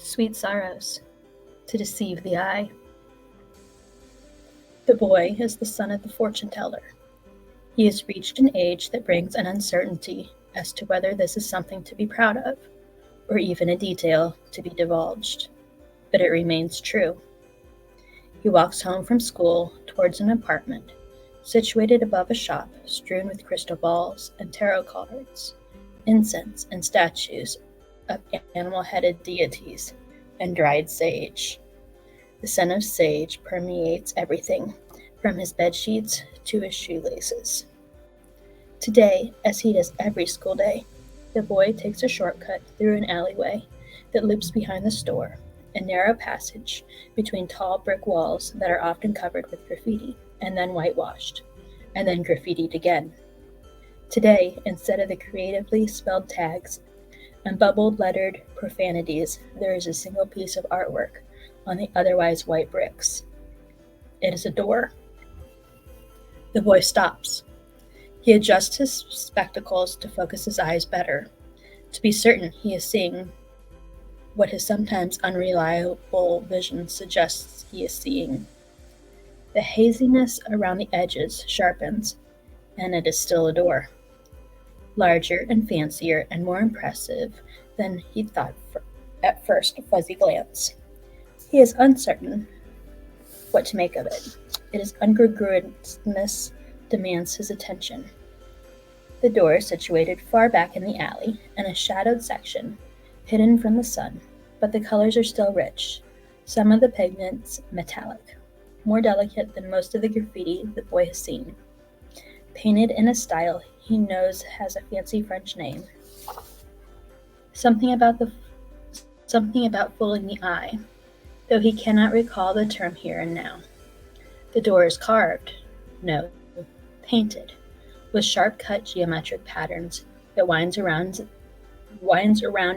sweet sorrows, to deceive the eye. The boy is the son of the fortune-teller. He has reached an age that brings an uncertainty as to whether this is something to be proud of, or even a detail to be divulged. But it remains true. He walks home from school towards an apartment situated above a shop strewn with crystal balls and tarot cards, incense and statues of animal-headed deities, and dried sage. The scent of sage permeates everything, from his bedsheets to his shoelaces. Today, as he does every school day, the boy takes a shortcut through an alleyway that loops behind the store, a narrow passage between tall brick walls that are often covered with graffiti, and then whitewashed, and then graffitied again. Today, instead of the creatively spelled tags and bubbled lettered profanities, there is a single piece of artwork on the otherwise white bricks. It is a door. The boy stops. He adjusts his spectacles to focus his eyes better, to be certain he is seeing what his sometimes unreliable vision suggests he is seeing. The haziness around the edges sharpens, and it is still a door. Larger and fancier and more impressive than he'd thought at first fuzzy glance. He is uncertain what to make of it. Its incongruousness demands his attention. The door is situated far back in the alley, in a shadowed section, hidden from the sun, but the colors are still rich, some of the pigments metallic, more delicate than most of the graffiti the boy has seen. Painted in a style he knows has a fancy French name. Something about fooling the eye, though he cannot recall the term here and now. The door is carved, no, painted, with sharp-cut geometric patterns that winds around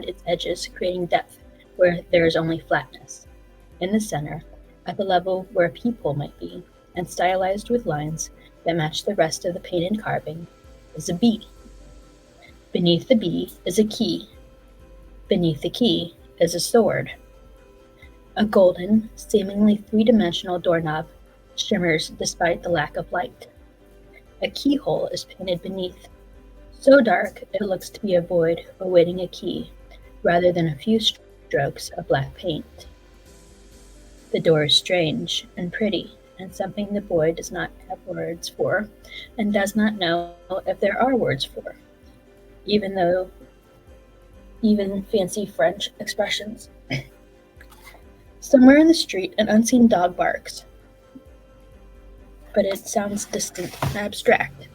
its edges, creating depth where there is only flatness. In the center, at the level where a peephole might be, and stylized with lines that match the rest of the painted carving, is a bee. Beneath the bee is a key. Beneath the key is a sword. A golden, seemingly three-dimensional doorknob shimmers despite the lack of light. A keyhole is painted beneath, so dark it looks to be a void awaiting a key, rather than a few strokes of black paint. The door is strange and pretty, and something the boy does not have words for, and does not know if there are words for, even fancy French expressions. Somewhere in the street, an unseen dog barks, but it sounds distant and abstract.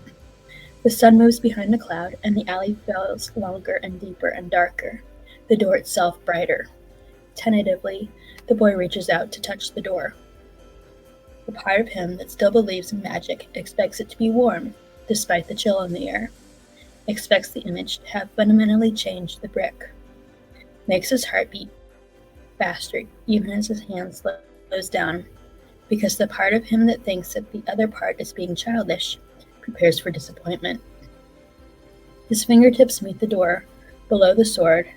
The sun moves behind a cloud, and the alley feels longer and deeper and darker, the door itself brighter. Tentatively, the boy reaches out to touch the door. The part of him that still believes in magic expects it to be warm, despite the chill in the air, expects the image to have fundamentally changed the brick, makes his heart beat faster even as his hand slows down, because the part of him that thinks that the other part is being childish prepares for disappointment. His fingertips meet the door, below the sword,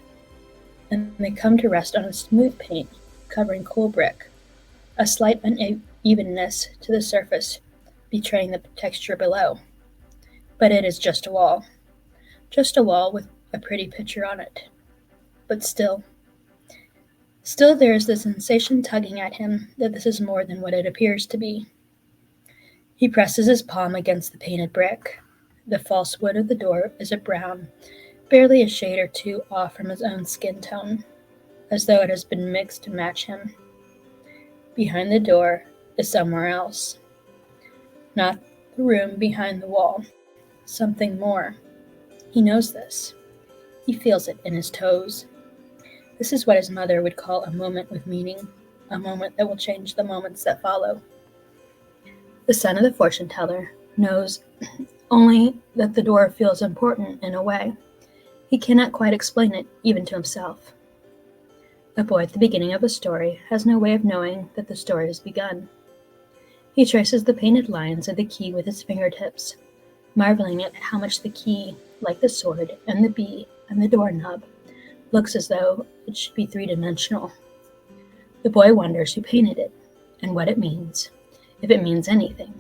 and they come to rest on a smooth paint covering cool brick, a slight unevenness to the surface betraying the texture below. But it is just a wall with a pretty picture on it. But still there is the sensation tugging at him that this is more than what it appears to be. He presses his palm against the painted brick. The false wood of the door is a brown, barely a shade or two off from his own skin tone, as though it has been mixed to match him. Behind the door is somewhere else. Not the room behind the wall. Something more. He knows this. He feels it in his toes. This is what his mother would call a moment with meaning, a moment that will change the moments that follow. The son of the fortune-teller knows only that the door feels important in a way. He cannot quite explain it, even to himself. A boy at the beginning of a story has no way of knowing that the story has begun. He traces the painted lines of the key with his fingertips, marveling at how much the key, like the sword and the bee and the doorknob, looks as though it should be three-dimensional, The boy wonders who painted it and what it means, if it means anything.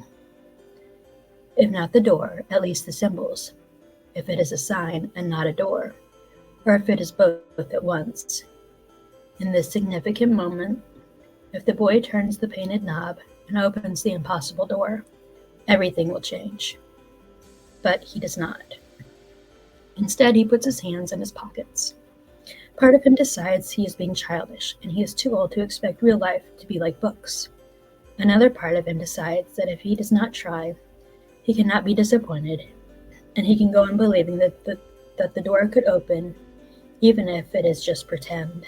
If not the door, at least the symbols, if it is a sign and not a door, or if it is both at once. In this significant moment, if the boy turns the painted knob and opens the impossible door, everything will change. But he does not. Instead, he puts his hands in his pockets. Part of him decides he is being childish, and he is too old to expect real life to be like books. Another part of him decides that if he does not try, he cannot be disappointed, and he can go on believing that the door could open, even if it is just pretend.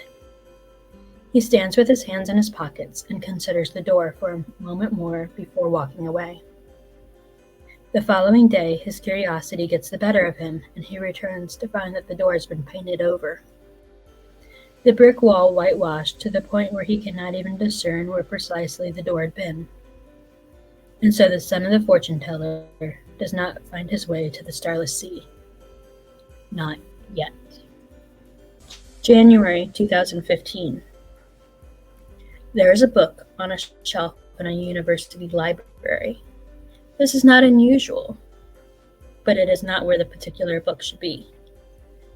He stands with his hands in his pockets and considers the door for a moment more before walking away. The following day, his curiosity gets the better of him, and he returns to find that the door has been painted over. The brick wall whitewashed to the point where he cannot even discern where precisely the door had been. And so the son of the fortune teller does not find his way to the Starless Sea. Not yet. January 2015. There is a book on a shelf in a university library. This is not unusual, but it is not where the particular book should be.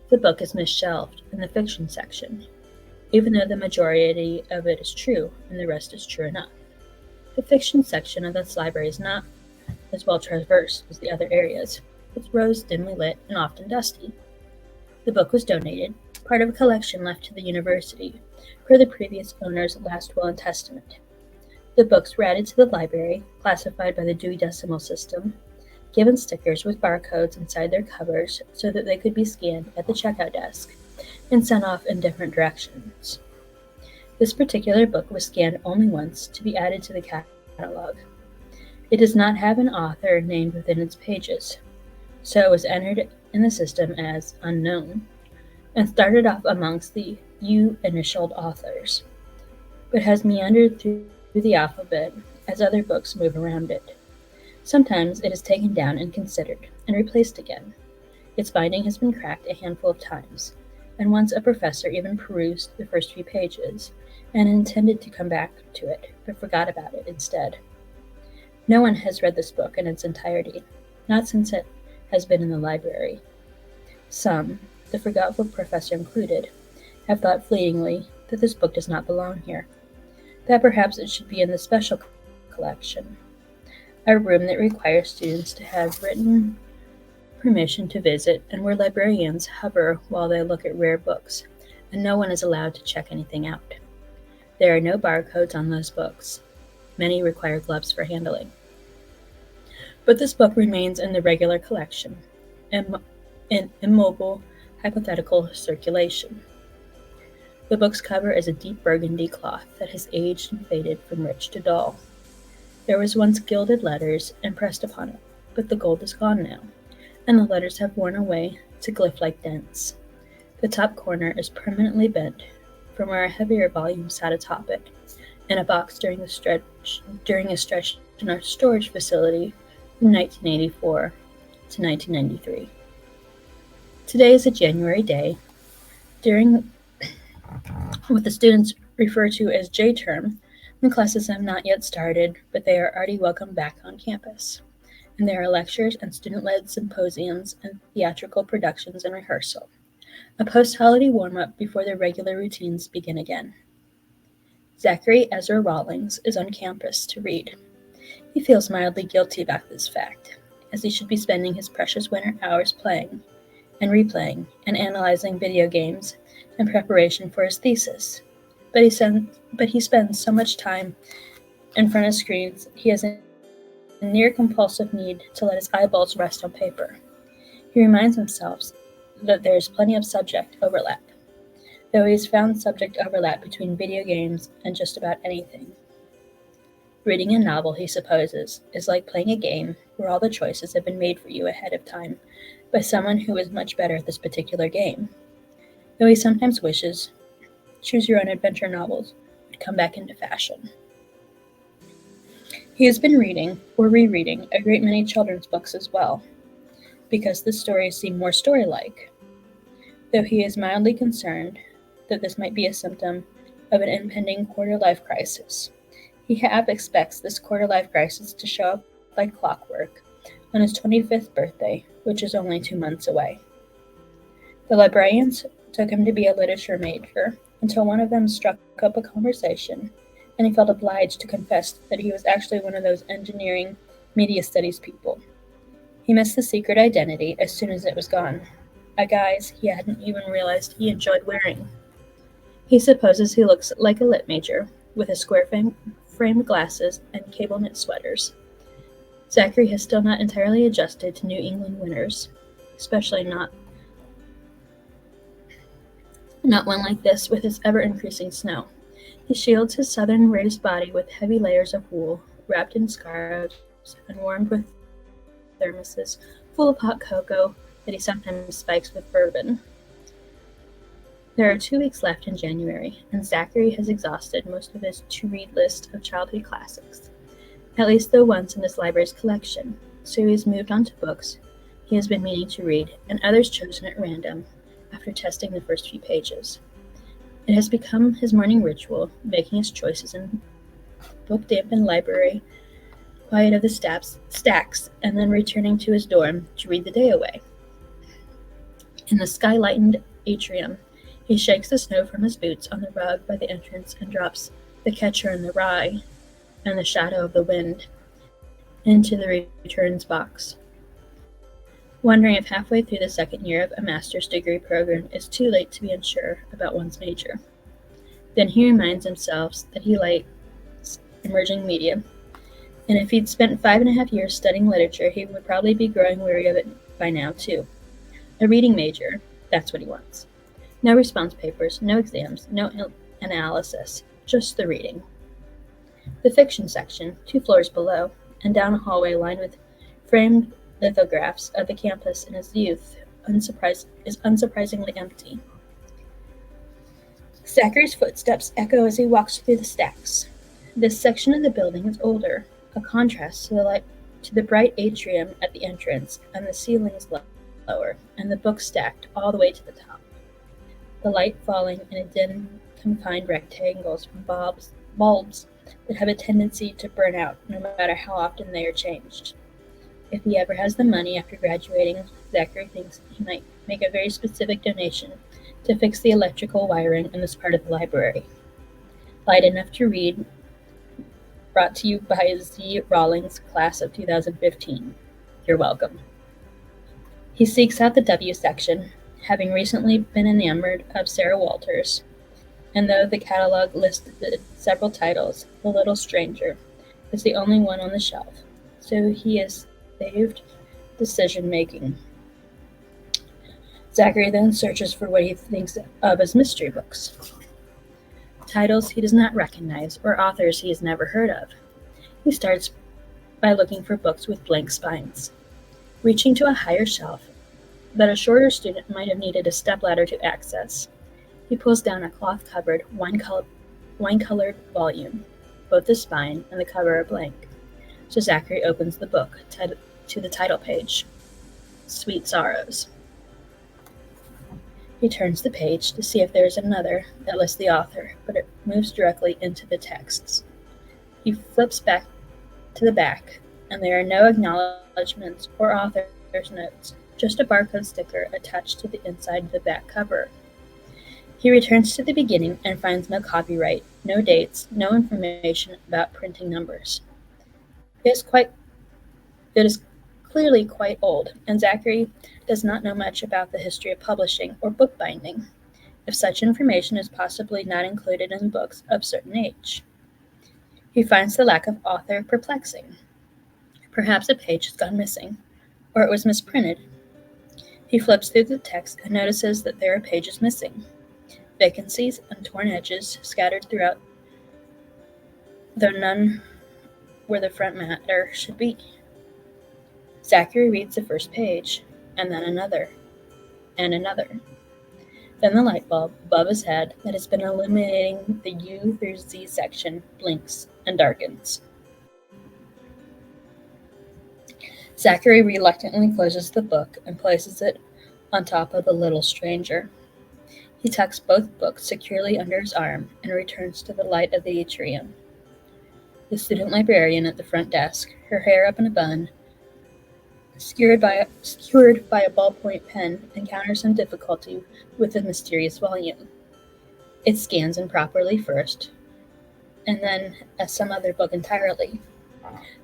The book is misshelved in the fiction section, even though the majority of it is true and the rest is true enough. The fiction section of this library is not as well traversed as the other areas. Its rows dimly lit and often dusty. The book was donated, part of a collection left to the university, per the previous owner's last will and testament. The books were added to the library, classified by the Dewey Decimal System, given stickers with barcodes inside their covers so that they could be scanned at the checkout desk and sent off in different directions. This particular book was scanned only once to be added to the catalog. It does not have an author named within its pages, so it was entered in the system as unknown and started off amongst the U-initialed authors, but has meandered through the alphabet as other books move around it. Sometimes it is taken down and considered and replaced again. Its binding has been cracked a handful of times, and once a professor even perused the first few pages and intended to come back to it, but forgot about it instead. No one has read this book in its entirety, not since it has been in the library. Some, the forgetful professor included, have thought fleetingly that this book does not belong here, that perhaps it should be in the special collection, a room that requires students to have written permission to visit and where librarians hover while they look at rare books, and no one is allowed to check anything out. There are no barcodes on those books. Many require gloves for handling. But this book remains in the regular collection, in immobile, hypothetical circulation. The book's cover is a deep burgundy cloth that has aged and faded from rich to dull. There was once gilded letters impressed upon it, but the gold is gone now, and the letters have worn away to glyph-like dents. The top corner is permanently bent from where a heavier volume sat atop it, in a box during a stretch in our storage facility from 1984 to 1993. Today is a January day, during what the students refer to as J-term. The classes have not yet started, but they are already welcome back on campus, and there are lectures and student-led symposiums and theatrical productions and rehearsal, a post-holiday warm-up before the regular routines begin again. Zachary Ezra Rawlings is on campus to read. He feels mildly guilty about this fact, as he should be spending his precious winter hours playing and replaying and analyzing video games in preparation for his thesis. But he spends so much time in front of screens, he has a near compulsive need to let his eyeballs rest on paper. He reminds himself that there is plenty of subject overlap, though he has found subject overlap between video games and just about anything. Reading a novel, he supposes, is like playing a game where all the choices have been made for you ahead of time by someone who is much better at this particular game. Though he sometimes wishes choose-your-own-adventure novels would come back into fashion. He has been reading or rereading a great many children's books as well, because the stories seem more story-like, though he is mildly concerned that this might be a symptom of an impending quarter-life crisis. He half expects this quarter-life crisis to show up like clockwork on his 25th birthday, which is only 2 months away. The librarians took him to be a literature major until one of them struck up a conversation, and he felt obliged to confess that he was actually one of those engineering media studies people. He missed the secret identity as soon as it was gone, a guise he hadn't even realized he enjoyed wearing. He supposes he looks like a lit major, with his square framed glasses and cable knit sweaters. Zachary has still not entirely adjusted to New England winters, especially not one like this with its ever-increasing snow. He shields his southern raised body with heavy layers of wool, wrapped in scarves and warmed with thermoses full of hot cocoa that he sometimes spikes with bourbon. There are 2 weeks left in January, and Zachary has exhausted most of his to-read list of childhood classics, at least the ones in his library's collection, so he has moved on to books he has been meaning to read, and others chosen at random after testing the first few pages. It has become his morning ritual, making his choices in book-dampened library quiet of the stacks, and then returning to his dorm to read the day away. In the sky-lightened atrium, he shakes the snow from his boots on the rug by the entrance and drops The Catcher in the Rye and The Shadow of the Wind into the returns box, wondering if halfway through the second year of a master's degree program it's too late to be unsure about one's major. Then he reminds himself that he likes emerging media, and if he'd spent 5.5 years studying literature, he would probably be growing weary of it by now, too. A reading major, that's what he wants. No response papers, no exams, no analysis, just the reading. The fiction section, 2 floors below, and down a hallway lined with framed lithographs of the campus in his youth, is unsurprisingly empty. Zachary's footsteps echo as he walks through the stacks. This section of the building is older, a contrast to the bright atrium at the entrance, and the ceiling is lower, and the books stacked all the way to the top. The light falling in a dim, confined rectangles from bulbs that have a tendency to burn out no matter how often they are changed. If he ever has the money after graduating, Zachary thinks he might make a very specific donation to fix the electrical wiring in this part of the library. Light enough to read, brought to you by Z. Rawlings, class of 2015. You're welcome. He seeks out the W section, having recently been enamored of Sarah Walters, and though the catalog listed several titles, The Little Stranger is the only one on the shelf, so he has saved decision-making. Zachary then searches for what he thinks of as mystery books, titles he does not recognize or authors he has never heard of. He starts by looking for books with blank spines, reaching to a higher shelf that a shorter student might have needed a stepladder to access. He pulls down a cloth-covered, wine-colored volume. Both the spine and the cover are blank, so Zachary opens the book to the title page, Sweet Sorrows. He turns the page to see if there is another that lists the author, but it moves directly into the texts. He flips back to the back, and there are no acknowledgments or author's notes, just a barcode sticker attached to the inside of the back cover. He returns to the beginning and finds no copyright, no dates, no information about printing numbers. It is clearly quite old, and Zachary does not know much about the history of publishing or bookbinding, if such information is possibly not included in books of certain age. He finds the lack of author perplexing. Perhaps a page has gone missing, or it was misprinted. He flips through the text and notices that there are pages missing, vacancies and torn edges scattered throughout, though none where the front matter should be. Zachary reads the first page, and then another, and another. Then the light bulb above his head that has been illuminating the U through Z section blinks and darkens. Zachary reluctantly closes the book and places it on top of The Little Stranger. He tucks both books securely under his arm and returns to the light of the atrium. The student librarian at the front desk, her hair up in a bun, skewered by a ballpoint pen, encounters some difficulty with the mysterious volume. It scans improperly first, and then as some other book entirely.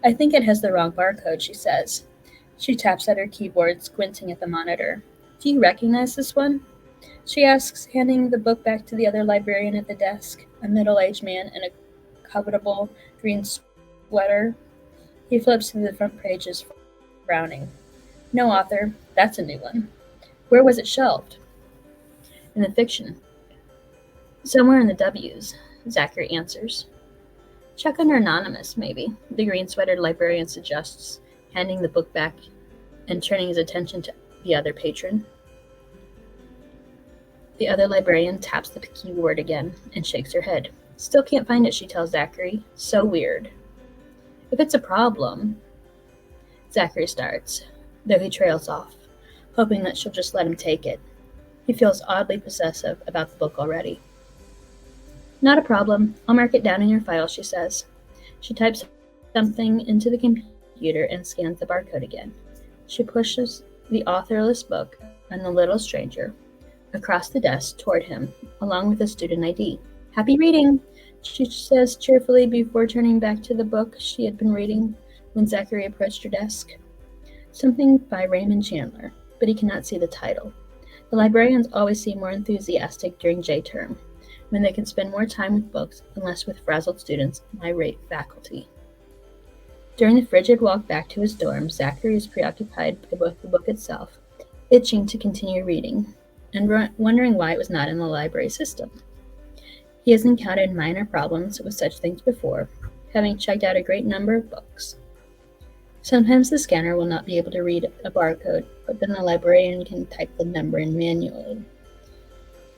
"I think it has the wrong barcode," she says. She taps at her keyboard, squinting at the monitor. "Do you recognize this one?" she asks, handing the book back to the other librarian at the desk, a middle-aged man in a comfortable green sweater. He flips through the front pages, frowning. "No, author. That's a new one." "Where was it shelved?" "In the fiction. Somewhere in the W's," Zachary answers. "Check under Anonymous, maybe," the green-sweatered librarian suggests, handing the book back and turning his attention to the other patron. The other librarian taps the keyboard again and shakes her head. "Still can't find it," she tells Zachary. "So weird." "If it's a problem..." Zachary starts, though he trails off, hoping that she'll just let him take it. He feels oddly possessive about the book already. "Not a problem. I'll mark it down in your file," she says. She types something into the computer and scans the barcode again. She pushes the authorless book and the little stranger across the desk toward him, along with a student ID. "Happy reading," she says cheerfully before turning back to the book she had been reading when Zachary approached her desk. Something by Raymond Chandler, but he cannot see the title. The librarians always seem more enthusiastic during J-term, when they can spend more time with books and less with frazzled students and irate faculty. During the frigid walk back to his dorm, Zachary is preoccupied by both the book itself, itching to continue reading, and wondering why it was not in the library system. He has encountered minor problems with such things before, having checked out a great number of books. Sometimes the scanner will not be able to read a barcode, but then the librarian can type the number in manually.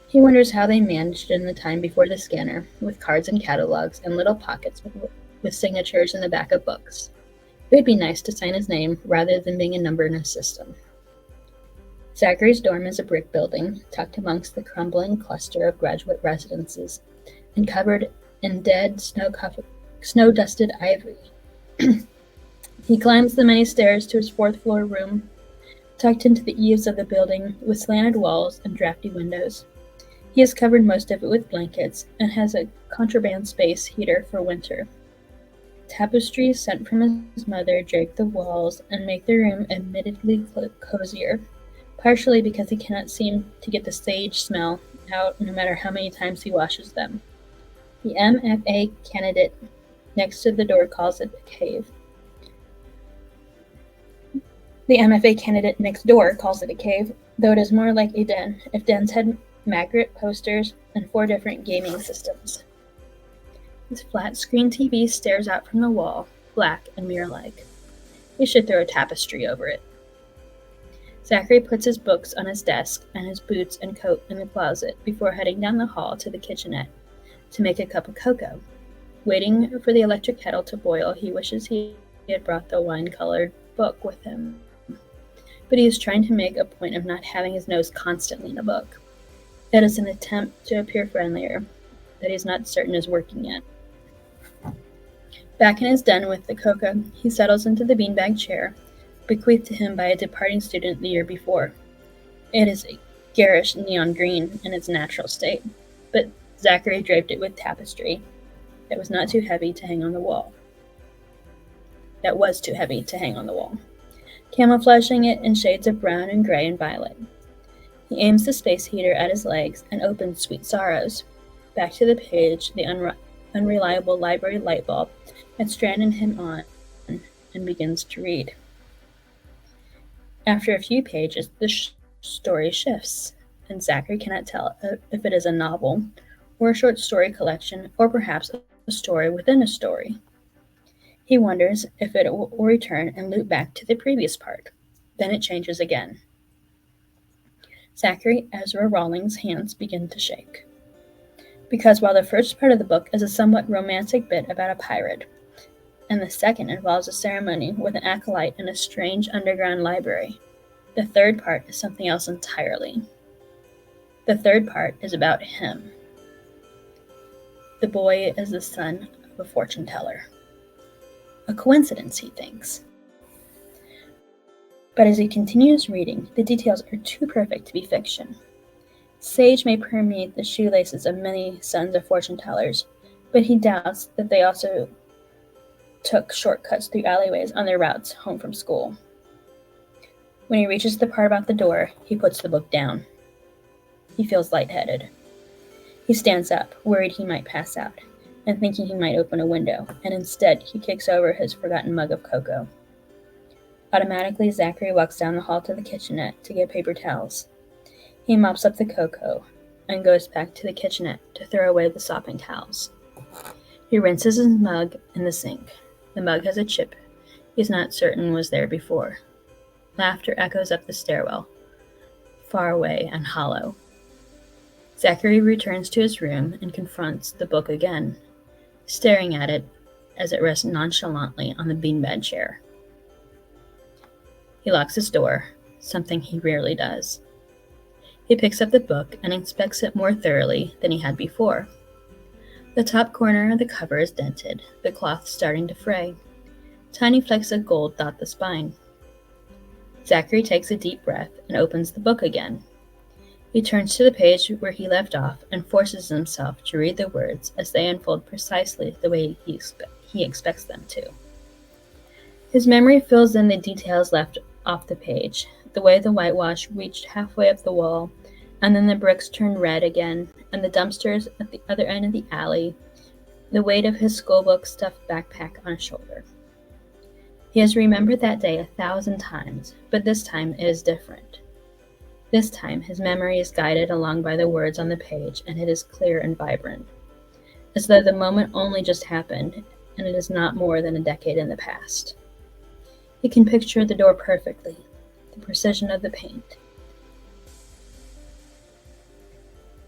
He wonders how they managed in the time before the scanner, with cards and catalogs and little pockets with signatures in the back of books. It would be nice to sign his name rather than being a number in a system. Zachary's dorm is a brick building, tucked amongst the crumbling cluster of graduate residences, and covered in dead, snow-dusted ivy. He climbs the many stairs to his fourth-floor room, tucked into the eaves of the building with slanted walls and drafty windows. He has covered most of it with blankets and has a contraband space heater for winter. Tapestries sent from his mother drape the walls and make the room admittedly cozier, partially because he cannot seem to get the sage smell out no matter how many times he washes them. The MFA candidate next to the door calls it a cave. The MFA candidate next door calls it a cave, though it is more like a den, if dens had Magritte posters and 4 different gaming systems. His flat-screen TV stares out from the wall, black and mirror-like. He should throw a tapestry over it. Zachary puts his books on his desk and his boots and coat in the closet before heading down the hall to the kitchenette to make a cup of cocoa. Waiting for the electric kettle to boil, he wishes he had brought the wine-colored book with him. But he is trying to make a point of not having his nose constantly in a book. It is an attempt to appear friendlier that he's not certain is working yet. Back in his den with the cocoa, he settles into the beanbag chair, bequeathed to him by a departing student the year before. It is a garish neon green in its natural state, but Zachary draped it with tapestry that was too heavy to hang on the wall, camouflaging it in shades of brown and gray and violet. He aims the space heater at his legs and opens Sweet Sorrows. Back to the page, the unreliable library light bulb had stranded him on and begins to read. After a few pages, the story shifts, and Zachary cannot tell if it is a novel, or a short story collection, or perhaps a story within a story. He wonders if it will return and loop back to the previous part. Then it changes again. Zachary Ezra Rawlings' hands begin to shake. Because while the first part of the book is a somewhat romantic bit about a pirate, and the second involves a ceremony with an acolyte in a strange underground library, the third part is something else entirely. The third part is about him. The boy is the son of a fortune teller. A coincidence, he thinks. But as he continues reading, the details are too perfect to be fiction. Sage may permeate the shoelaces of many sons of fortune tellers, but he doubts that they also took shortcuts through alleyways on their routes home from school. When he reaches the part about the door, he puts the book down. He feels lightheaded. He stands up, worried he might pass out, and thinking he might open a window, and instead he kicks over his forgotten mug of cocoa. Automatically, Zachary walks down the hall to the kitchenette to get paper towels. He mops up the cocoa and goes back to the kitchenette to throw away the sopping towels. He rinses his mug in the sink. The mug has a chip he's not certain was there before. Laughter echoes up the stairwell, far away and hollow. Zachary returns to his room and confronts the book again, staring at it as it rests nonchalantly on the beanbag chair. He locks his door, something he rarely does. He picks up the book and inspects it more thoroughly than he had before. The top corner of the cover is dented, the cloth starting to fray. Tiny flecks of gold dot the spine. Zachary takes a deep breath and opens the book again. He turns to the page where he left off and forces himself to read the words as they unfold precisely the way he expects them to. His memory fills in the details left off the page, the way the whitewash reached halfway up the wall, and then the bricks turned red again, and the dumpsters at the other end of the alley, the weight of his schoolbook stuffed backpack on his shoulder. He has remembered that day 1,000 times, but this time it is different. This time his memory is guided along by the words on the page, and it is clear and vibrant, as though the moment only just happened, and it is not more than a decade in the past. He can picture the door perfectly, the precision of the paint,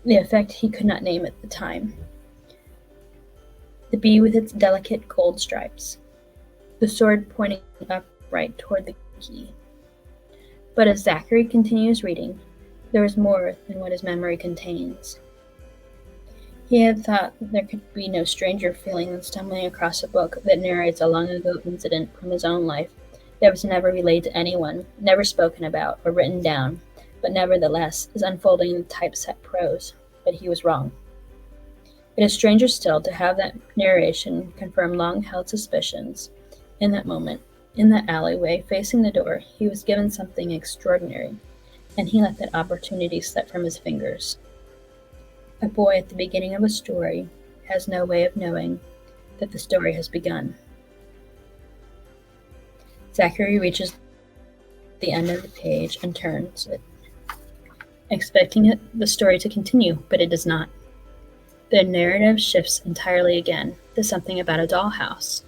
the effect he could not name at the time, the bee with its delicate gold stripes, the sword pointing upright toward the key. But as Zachary continues reading, there is more than what his memory contains. He had thought that there could be no stranger feeling than stumbling across a book that narrates a long-ago incident from his own life that was never relayed to anyone, never spoken about or written down, but nevertheless is unfolding in typeset prose. But he was wrong. It is stranger still to have that narration confirm long-held suspicions. In that moment, in that alleyway facing the door, he was given something extraordinary, and he let that opportunity slip from his fingers. A boy at the beginning of a story has no way of knowing that the story has begun. Zachary reaches the end of the page and turns it, expecting the story to continue, but it does not. The narrative shifts entirely again to something about a dollhouse.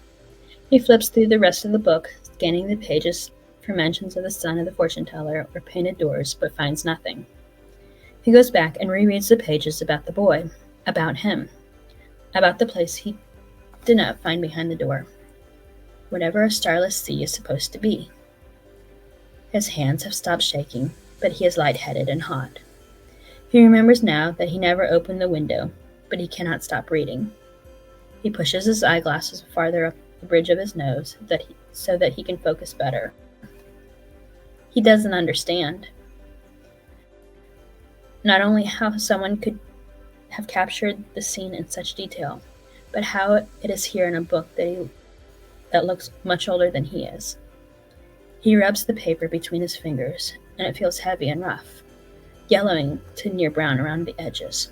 He flips through the rest of the book, scanning the pages for mentions of the son of the fortune teller or painted doors, but finds nothing. He goes back and rereads the pages about the boy, about him, about the place he did not find behind the door, whatever a starless sea is supposed to be. His hands have stopped shaking, but he is lightheaded and hot. He remembers now that he never opened the window, but he cannot stop reading. He pushes his eyeglasses farther up the bridge of his nose so that he can focus better. He doesn't understand. Not only how someone could have captured the scene in such detail, but how it is here in a book that looks much older than he is. He rubs the paper between his fingers, and it feels heavy and rough, yellowing to near brown around the edges.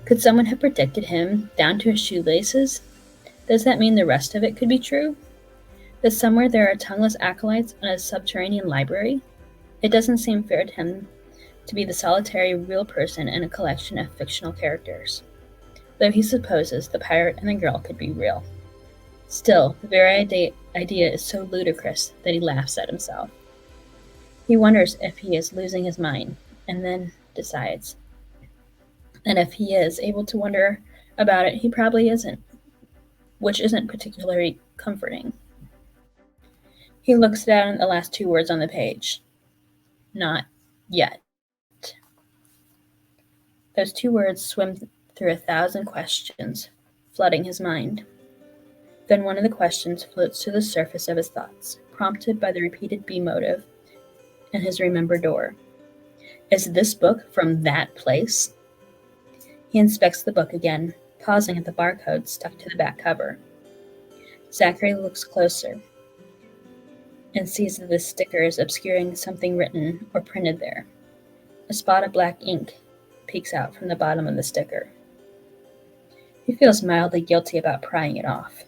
Could someone have predicted him down to his shoelaces? Does that mean the rest of it could be true? That somewhere there are tongueless acolytes in a subterranean library? It doesn't seem fair to him to be the solitary real person in a collection of fictional characters, though he supposes the pirate and the girl could be real. Still, the very idea is so ludicrous that he laughs at himself. He wonders if he is losing his mind, and then decides. And if he is able to wonder about it, he probably isn't, which isn't particularly comforting. He looks down at the last two words on the page. Not yet. Those two words swim through 1,000 questions, flooding his mind. Then one of the questions floats to the surface of his thoughts, prompted by the repeated B motive and his remembered door. Is this book from that place? He inspects the book again, pausing at the barcode stuck to the back cover. Zachary looks closer and sees that the sticker is obscuring something written or printed there. A spot of black ink peeks out from the bottom of the sticker. He feels mildly guilty about prying it off.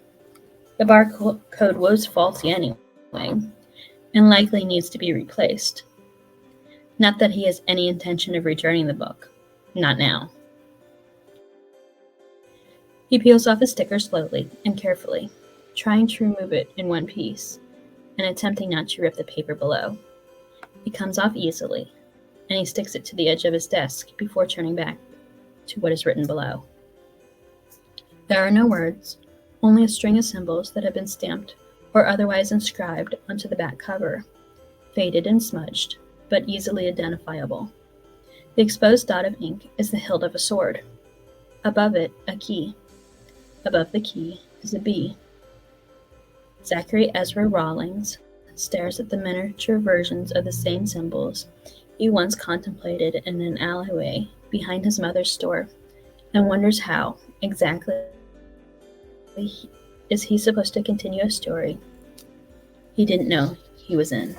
The barcode was faulty anyway, and likely needs to be replaced. Not that he has any intention of returning the book. Not now. He peels off his sticker slowly and carefully, trying to remove it in one piece, and attempting not to rip the paper below. It comes off easily, and he sticks it to the edge of his desk before turning back to what is written below. There are no words, only a string of symbols that have been stamped or otherwise inscribed onto the back cover, faded and smudged, but easily identifiable. The exposed dot of ink is the hilt of a sword. Above it, a key. Above the key is a B. Zachary Ezra Rawlings stares at the miniature versions of the same symbols he once contemplated in an alleyway behind his mother's store, and wonders how, exactly, is he supposed to continue a story he didn't know he was in.